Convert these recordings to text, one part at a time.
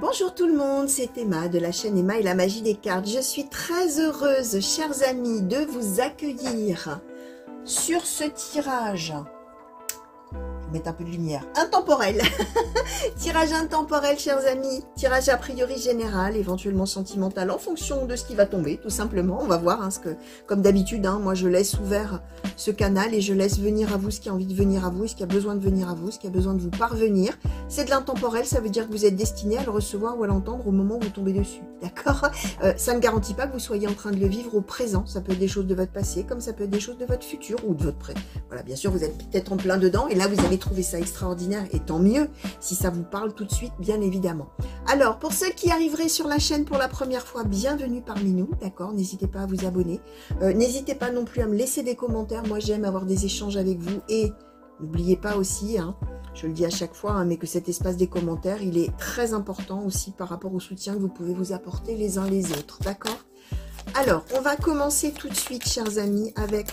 Bonjour tout le monde, c'est Emma de la chaîne Emma et la magie des cartes. Je suis très heureuse, chers amis, de vous accueillir sur ce tirage. Je vais mettre un peu de lumière. Intemporel. Tirage intemporel, chers amis. Tirage a priori général, éventuellement sentimental, en fonction de ce qui va tomber, tout simplement. On va voir, hein, comme d'habitude, hein, moi je laisse ouvert ce canal et je laisse venir à vous ce qui a envie de venir à vous, ce qui a besoin de venir à vous, ce qui a besoin de vous parvenir. C'est de l'intemporel, ça veut dire que vous êtes destiné à le recevoir ou à l'entendre au moment où vous tombez dessus. D'accord? Ça ne garantit pas que vous soyez en train de le vivre au présent. Ça peut être des choses de votre passé, comme ça peut être des choses de votre futur ou de votre présent. Voilà, bien sûr, vous êtes peut-être en plein dedans et là, vous avez trouvé ça extraordinaire et tant mieux si ça vous parle tout de suite, bien évidemment. Alors, pour ceux qui arriveraient sur la chaîne pour la première fois, bienvenue parmi nous, d'accord? N'hésitez pas à vous abonner. N'hésitez pas non plus à me laisser des commentaires. Moi, j'aime avoir des échanges avec vous et n'oubliez pas aussi, hein, je le dis à chaque fois, hein, mais que cet espace des commentaires, il est très important aussi par rapport au soutien que vous pouvez vous apporter les uns les autres, d'accord? Alors, on va commencer tout de suite, chers amis, avec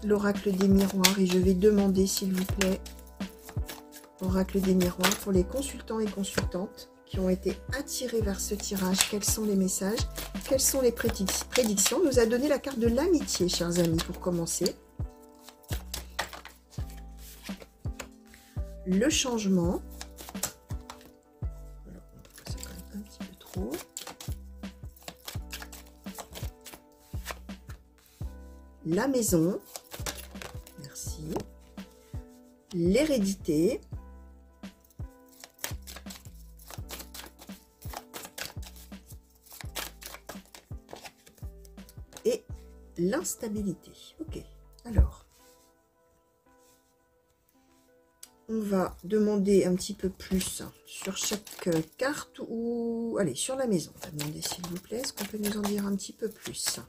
l'oracle des miroirs et je vais demander, s'il vous plaît, oracle des miroirs pour les consultants et consultantes qui ont été attirés vers ce tirage. Quels sont les messages? Quelles sont les prédictions? Nous a donné la carte de l'amitié, chers amis, pour commencer. Le changement. Alors, c'est quand même un petit peu trop. La maison. Merci. L'hérédité. Et l'instabilité. Ok, alors. On va demander un petit peu plus sur chaque carte ou... Allez, sur la maison. On va demander, s'il vous plaît, est-ce qu'on peut nous en dire un petit peu plus?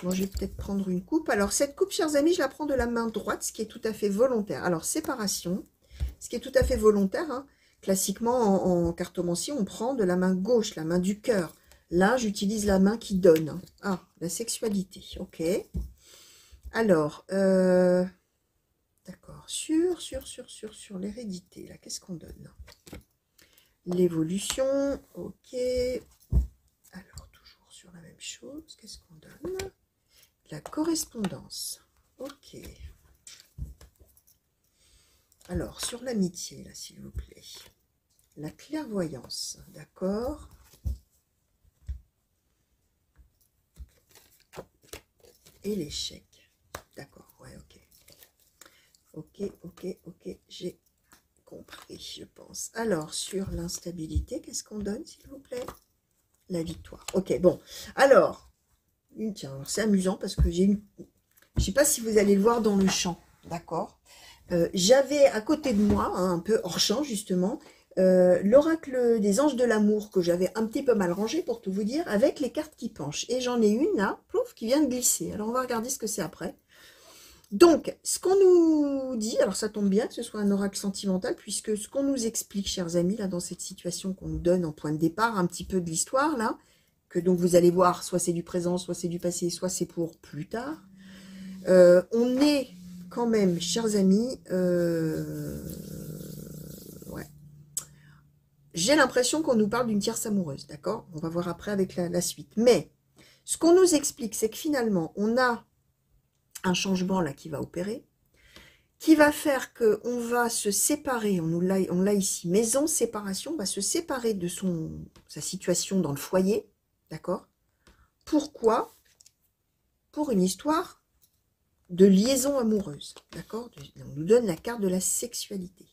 Bon, je vais peut-être prendre une coupe. Alors, cette coupe, chers amis, je la prends de la main droite, ce qui est tout à fait volontaire. Alors, séparation, ce qui est tout à fait volontaire. Hein. Classiquement, en cartomancie, on prend de la main gauche, la main du cœur. Là, j'utilise la main qui donne. Ah, la sexualité, ok. Alors, d'accord, sur l'hérédité, là, qu'est-ce qu'on donne? L'évolution, ok. Alors, toujours sur la même chose, qu'est-ce qu'on donne? La correspondance, ok. Alors, sur l'amitié, là, s'il vous plaît. La clairvoyance, d'accord. Et l'échec, d'accord, ouais, ok. Ok, j'ai compris, je pense. Alors, sur l'instabilité, qu'est-ce qu'on donne, s'il vous plaît? La victoire. Ok, bon. Alors, tiens, c'est amusant parce que j'ai une... Je ne sais pas si vous allez le voir dans le champ, d'accord? J'avais à côté de moi, hein, un peu hors champ, justement, l'oracle des anges de l'amour que j'avais un petit peu mal rangé, pour tout vous dire, avec les cartes qui penchent. Et j'en ai une, là, plouf, qui vient de glisser. Alors, on va regarder ce que c'est après. Donc, ce qu'on nous dit, alors ça tombe bien que ce soit un oracle sentimental, puisque ce qu'on nous explique, chers amis, là, dans cette situation qu'on nous donne en point de départ, un petit peu de l'histoire, là, que donc vous allez voir, soit c'est du présent, soit c'est du passé, soit c'est pour plus tard, on est quand même, chers amis, ouais, j'ai l'impression qu'on nous parle d'une tierce amoureuse, d'accord? On va voir après avec la suite. Mais, ce qu'on nous explique, c'est que finalement, on a un changement là qui va opérer, qui va faire que on va se séparer, on l'a ici, maison, séparation, on va se séparer de sa situation dans le foyer, d'accord? Pourquoi? Pour une histoire de liaison amoureuse, d'accord? On nous donne la carte de la sexualité.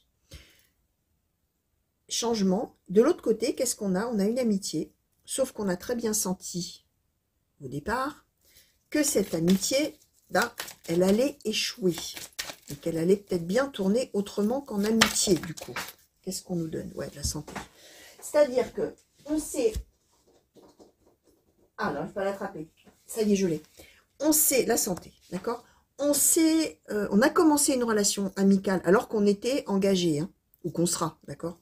Changement. De l'autre côté, qu'est-ce qu'on a? On a une amitié, sauf qu'on a très bien senti au départ que cette amitié, là, elle allait échouer. Et qu'elle allait peut-être bien tourner autrement qu'en amitié, du coup. Qu'est-ce qu'on nous donne? Ouais, de la santé. C'est-à-dire que, on sait... Ah, non, je ne vais pas l'attraper. Ça y est, je l'ai. On sait, la santé, d'accord? On sait, on a commencé une relation amicale alors qu'on était engagé, hein, ou qu'on sera, d'accord?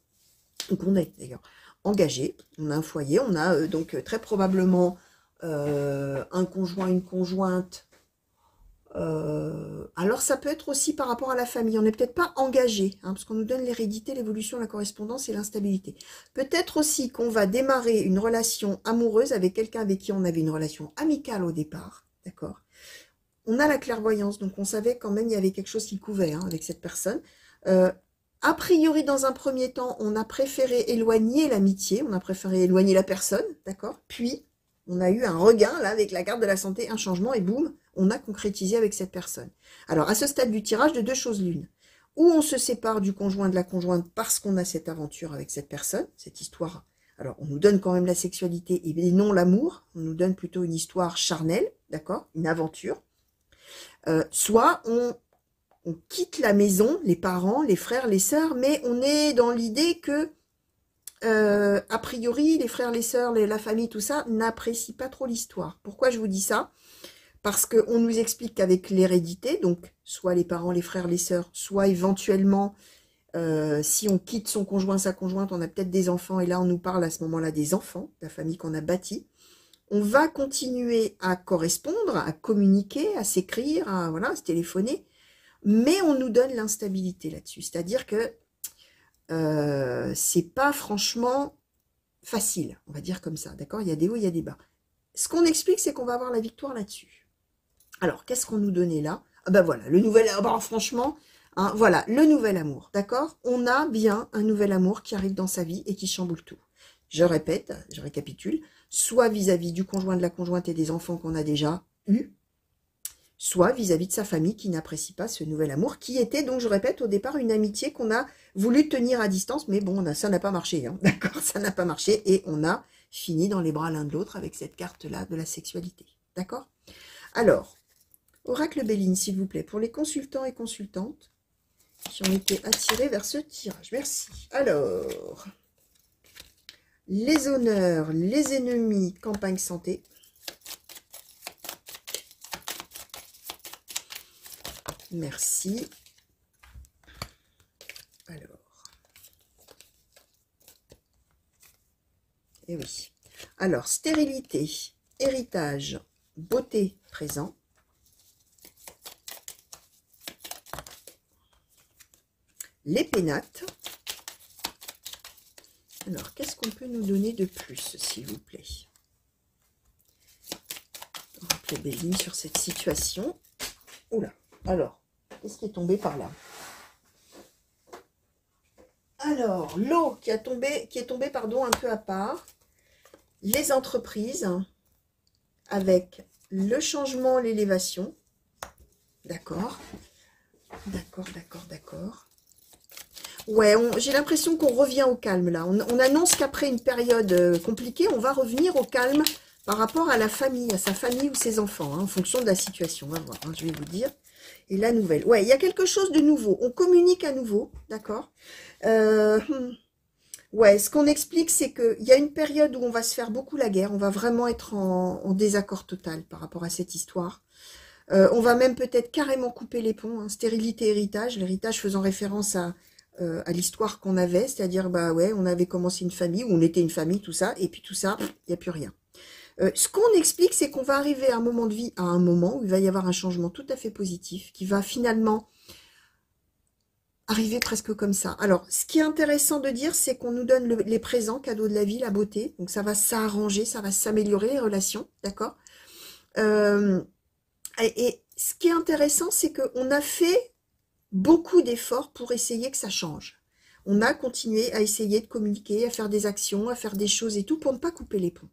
Ou qu'on est, d'ailleurs, engagé. On a un foyer, on a donc très probablement un conjoint, une conjointe, Alors ça peut être aussi par rapport à la famille, on n'est peut-être pas engagé, hein, parce qu'on nous donne l'hérédité, l'évolution, la correspondance et l'instabilité. Peut-être aussi qu'on va démarrer une relation amoureuse avec quelqu'un avec qui on avait une relation amicale au départ, d'accord? On a la clairvoyance, donc on savait quand même il y avait quelque chose qui couvait, hein, avec cette personne. A priori, dans un premier temps, on a préféré éloigner l'amitié, on a préféré éloigner la personne, d'accord? Puis, on a eu un regain, là, avec la carte de la santé, un changement, et boum, on a concrétisé avec cette personne. Alors, à ce stade du tirage, de deux choses l'une. Ou on se sépare du conjoint, de la conjointe, parce qu'on a cette aventure avec cette personne, cette histoire. Alors, on nous donne quand même la sexualité et non l'amour. On nous donne plutôt une histoire charnelle, d'accord? Une aventure. Soit on quitte la maison, les parents, les frères, les sœurs, mais on est dans l'idée que, a priori, les frères, les sœurs, la famille, tout ça, n'apprécient pas trop l'histoire. Pourquoi je vous dis ça? Parce qu'on nous explique qu'avec l'hérédité, donc soit les parents, les frères, les sœurs, soit éventuellement, si on quitte son conjoint, sa conjointe, on a peut-être des enfants, et là on nous parle à ce moment-là des enfants, de la famille qu'on a bâtie. On va continuer à correspondre, à communiquer, à s'écrire, voilà, à se téléphoner, mais on nous donne l'instabilité là-dessus. C'est-à-dire que c'est pas franchement facile, on va dire comme ça, d'accord? Il y a des hauts, il y a des bas. Ce qu'on explique, c'est qu'on va avoir la victoire là-dessus. Alors, qu'est-ce qu'on nous donnait là? Ah ben voilà, le nouvel amour, franchement, hein, voilà, le nouvel amour, d'accord? On a bien un nouvel amour qui arrive dans sa vie et qui chamboule tout. Je répète, je récapitule, soit vis-à-vis du conjoint, de la conjointe et des enfants qu'on a déjà eus, soit vis-à-vis de sa famille qui n'apprécie pas ce nouvel amour, qui était, donc je répète, au départ une amitié qu'on a voulu tenir à distance, mais bon, ça n'a pas marché, hein, d'accord? Ça n'a pas marché, et on a fini dans les bras l'un de l'autre avec cette carte-là de la sexualité, d'accord? Alors, Oracle Béline, s'il vous plaît, pour les consultants et consultantes qui ont été attirés vers ce tirage. Merci. Alors, les honneurs, les ennemis, campagne santé. Merci. Alors. Et oui. Alors, stérilité, héritage, beauté, présent. Les pénates. Alors, qu'est-ce qu'on peut nous donner de plus, s'il vous plaît? Oracle Béline sur cette situation. Oula, alors, qu'est-ce qui est tombé par là? Alors, l'eau qui est tombée, pardon, un peu à part. Les entreprises, avec le changement, l'élévation. D'accord. D'accord, d'accord, d'accord. Ouais, j'ai l'impression qu'on revient au calme, là. On annonce qu'après une période compliquée, on va revenir au calme par rapport à la famille, à sa famille ou ses enfants, hein, en fonction de la situation. On va voir, hein, je vais vous dire. Et la nouvelle. Ouais, il y a quelque chose de nouveau. On communique à nouveau, d'accord? Ouais, ce qu'on explique, c'est qu'il y a une période où on va se faire beaucoup la guerre. On va vraiment être en désaccord total par rapport à cette histoire. On va même peut-être carrément couper les ponts, hein, stérilité, héritage. L'héritage faisant référence à l'histoire qu'on avait, c'est-à-dire, bah ouais, on avait commencé une famille, ou on était une famille, tout ça, et puis tout ça, il n'y a plus rien. Ce qu'on explique, c'est qu'on va arriver à un moment de vie, à un moment où il va y avoir un changement tout à fait positif, qui va finalement arriver presque comme ça. Alors, ce qui est intéressant de dire, c'est qu'on nous donne les présents, cadeaux de la vie, la beauté, donc ça va s'arranger, ça va s'améliorer, les relations, d'accord? Et ce qui est intéressant, c'est qu'on a fait beaucoup d'efforts pour essayer que ça change. On a continué à essayer de communiquer, à faire des actions, à faire des choses et tout pour ne pas couper les ponts.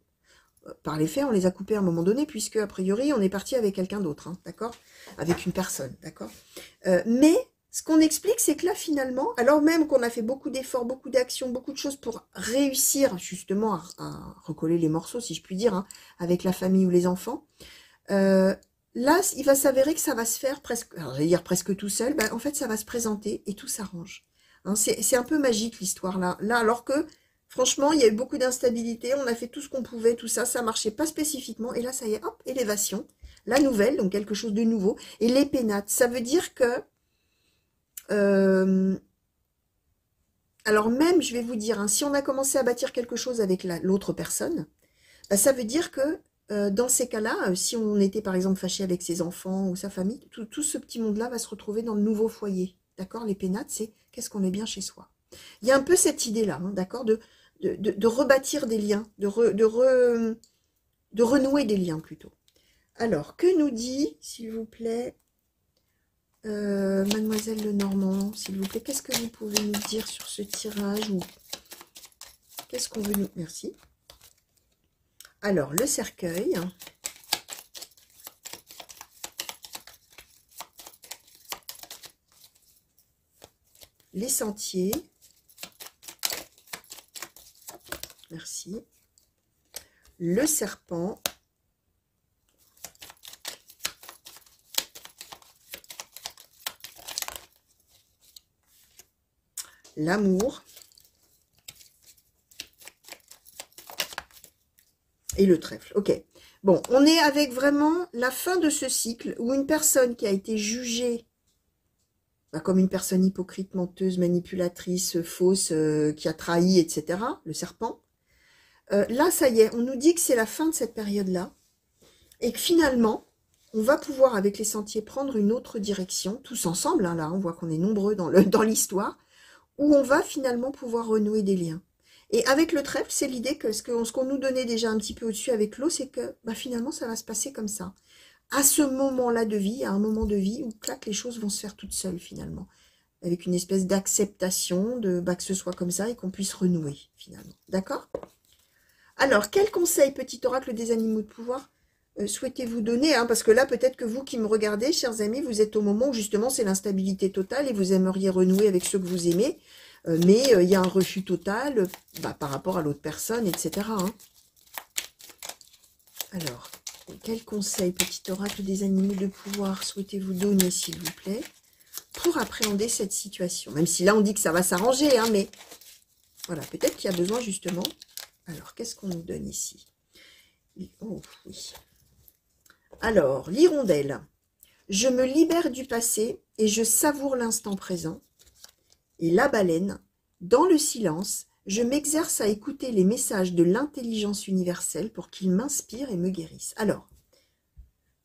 Par les faits, on les a coupés à un moment donné, puisque, a priori, on est parti avec quelqu'un d'autre, hein, d'accord? Avec une personne, d'accord? Mais ce qu'on explique, c'est que là, finalement, alors même qu'on a fait beaucoup d'efforts, beaucoup d'actions, beaucoup de choses pour réussir, justement, à recoller les morceaux, si je puis dire, hein, avec la famille ou les enfants, là, il va s'avérer que ça va se faire presque, alors, je vais dire presque tout seul, ben, en fait, ça va se présenter et tout s'arrange. Hein, c'est un peu magique, l'histoire, là. Là, alors que, franchement, il y a eu beaucoup d'instabilité, on a fait tout ce qu'on pouvait, tout ça, ça marchait pas spécifiquement, et là, ça y est, hop, élévation, la nouvelle, donc quelque chose de nouveau, et les pénates, ça veut dire que, alors même, je vais vous dire, hein, si on a commencé à bâtir quelque chose avec l'autre personne, bah, ça veut dire que dans ces cas-là, si on était par exemple fâché avec ses enfants ou sa famille, tout ce petit monde-là va se retrouver dans le nouveau foyer. D'accord? Les pénates, c'est qu'est-ce qu'on est bien chez soi. Il y a un peu cette idée-là, hein, d'accord, de rebâtir des liens, de renouer des liens plutôt. Alors, que nous dit, s'il vous plaît, Mademoiselle Lenormand, s'il vous plaît, qu'est-ce que vous pouvez nous dire sur ce tirage ou qu'est-ce qu'on veut nous... Merci. Alors, le cercueil. Les sentiers. Merci. Le serpent. L'amour. Et le trèfle. Ok. Bon, on est avec vraiment la fin de ce cycle où une personne qui a été jugée comme une personne hypocrite, menteuse, manipulatrice, fausse, qui a trahi, etc. Le serpent. Là, ça y est, on nous dit que c'est la fin de cette période-là. Et que finalement, on va pouvoir, avec les sentiers, prendre une autre direction, tous ensemble. Hein, là, on voit qu'on est nombreux dans l'histoire, où on va finalement pouvoir renouer des liens. Et avec le trèfle, c'est l'idée que ce qu'on nous donnait déjà un petit peu au-dessus avec l'eau, c'est que finalement, ça va se passer comme ça. À ce moment-là de vie, à un moment de vie où, clac, les choses vont se faire toutes seules, finalement. Avec une espèce d'acceptation de que ce soit comme ça et qu'on puisse renouer, finalement. D'accord? Alors, quel conseil, petit oracle des animaux de pouvoir, souhaitez-vous donner, hein? Parce que là, peut-être que vous qui me regardez, chers amis, vous êtes au moment où, justement, c'est l'instabilité totale et vous aimeriez renouer avec ceux que vous aimez. Mais il y a un refus total par rapport à l'autre personne, etc. Hein. Alors, quel conseil, petit oracle des animaux de pouvoir, souhaitez-vous donner, s'il vous plaît, pour appréhender cette situation? Même si là, on dit que ça va s'arranger, hein, mais voilà, peut-être qu'il y a besoin, justement. Alors, qu'est-ce qu'on nous donne ici? Oh, oui. Alors, l'hirondelle. Je me libère du passé et je savoure l'instant présent. Et la baleine, dans le silence, je m'exerce à écouter les messages de l'intelligence universelle pour qu'ils m'inspirent et me guérissent. Alors,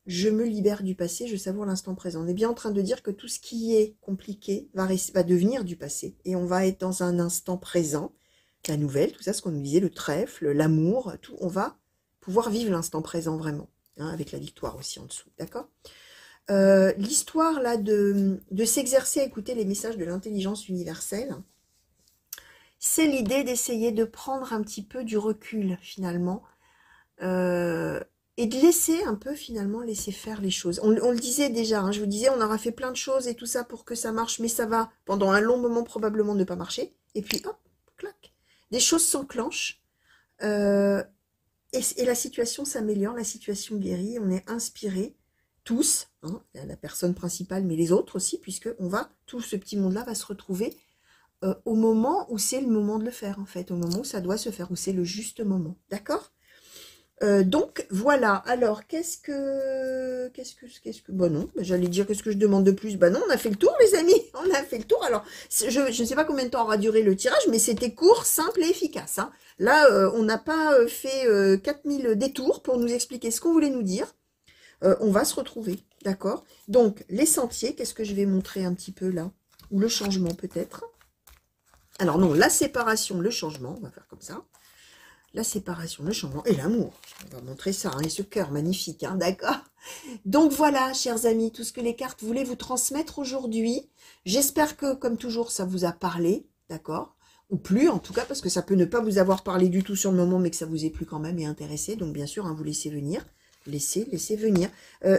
je me libère du passé, je savoure l'instant présent. On est bien en train de dire que tout ce qui est compliqué va devenir du passé. Et on va être dans un instant présent. La nouvelle, tout ça, ce qu'on nous disait, le trèfle, l'amour, tout, on va pouvoir vivre l'instant présent vraiment. Hein, avec la victoire aussi en dessous, d'accord ? L'histoire là de s'exercer à écouter les messages de l'intelligence universelle, c'est l'idée d'essayer de prendre un petit peu du recul finalement et de laisser un peu finalement laisser faire les choses. On le disait déjà, hein, je vous disais, on aura fait plein de choses et tout ça pour que ça marche, mais ça va pendant un long moment probablement ne pas marcher. Et puis hop, clac, des choses s'enclenchent et la situation s'améliore, la situation guérit, on est inspiré. Tous, hein, la personne principale, mais les autres aussi, puisque tout ce petit monde-là va se retrouver au moment où c'est le moment de le faire, en fait, au moment où ça doit se faire, où c'est le juste moment, d'accord? Donc, voilà, alors, qu'est-ce que, bon non, j'allais dire, qu'est-ce que je demande de plus? Non, on a fait le tour, les amis, on a fait le tour, alors, je ne sais pas combien de temps aura duré le tirage, mais c'était court, simple et efficace, hein. Là, on n'a pas fait 4000 détours pour nous expliquer ce qu'on voulait nous dire. On va se retrouver, d'accord? Donc, les sentiers, qu'est-ce que je vais montrer un petit peu là? Ou le changement peut-être? Alors non, la séparation, le changement, on va faire comme ça. La séparation, le changement et l'amour. On va montrer ça, hein, et ce cœur magnifique, hein, d'accord? Donc voilà, chers amis, tout ce que les cartes voulaient vous transmettre aujourd'hui. J'espère que, comme toujours, ça vous a parlé, d'accord? Ou plus, en tout cas, parce que ça peut ne pas vous avoir parlé du tout sur le moment, mais que ça vous ait plu quand même et intéressé. Donc, bien sûr, hein, vous laissez venir. Laissez venir.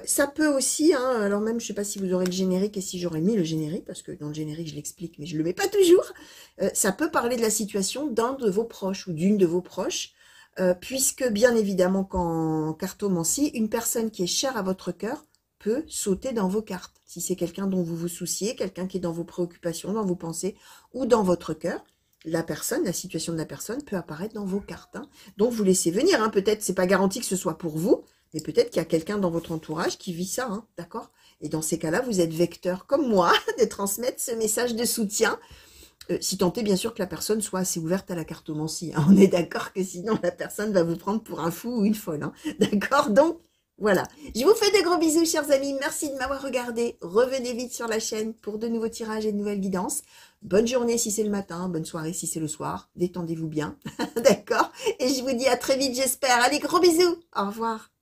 Ça peut aussi, hein, alors même, je ne sais pas si vous aurez le générique et si j'aurais mis le générique, parce que dans le générique, je l'explique, mais je ne le mets pas toujours. Ça peut parler de la situation d'un de vos proches ou d'une de vos proches, puisque, bien évidemment, qu'en cartomancie, une personne qui est chère à votre cœur peut sauter dans vos cartes. Si c'est quelqu'un dont vous vous souciez, quelqu'un qui est dans vos préoccupations, dans vos pensées ou dans votre cœur, la situation de la personne peut apparaître dans vos cartes. Hein. Donc, vous laissez venir. Hein. Peut-être, c'est pas garanti que ce soit pour vous, mais peut-être qu'il y a quelqu'un dans votre entourage qui vit ça, hein, d'accord? Et dans ces cas-là, vous êtes vecteur, comme moi, de transmettre ce message de soutien Si tant est bien sûr que la personne soit assez ouverte à la cartomancie. Hein. On est d'accord que sinon la personne va vous prendre pour un fou ou une folle. Hein. D'accord? Donc, voilà. Je vous fais de gros bisous, chers amis. Merci de m'avoir regardé. Revenez vite sur la chaîne pour de nouveaux tirages et de nouvelles guidances. Bonne journée si c'est le matin, bonne soirée si c'est le soir. Détendez-vous bien. D'accord? Et je vous dis à très vite, j'espère. Allez, gros bisous. Au revoir.